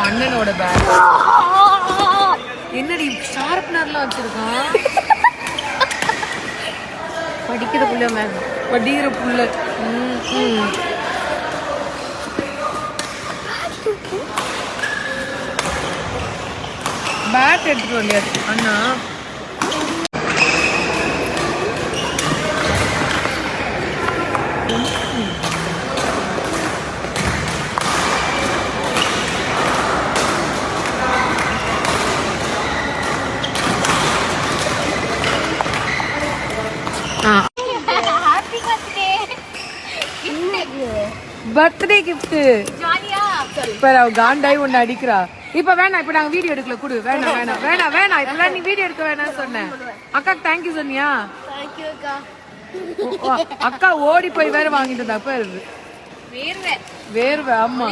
அண்ணனோட பேக். என்னடி ஷார்ப்னர்லாம் வச்சிருக்கான்? படிக்கிற புள்ள மேம், படிக்கிற புள்ள. பேட் எடுத்துட்டு வரலையா அண்ணா? Birthday gift. இப்ப காண்டாய் ஒண்ணு அடிக்கிறா. இப்ப வேணாம், இப்ப நாங்க வீடியோ எடுக்கல. குடு. வேணாம் வேணாம் வேணாம் வேணாம், இப்ப நீ வீடியோ எடுக்க வேணாம்னு சொன்னேன். அக்காக்கு தேங்க்யூ சொன்னியா? அக்கா ஓடி போய் வேற வாங்கிட்டு வந்தா. அப்ப வேர்வை. ஆமா.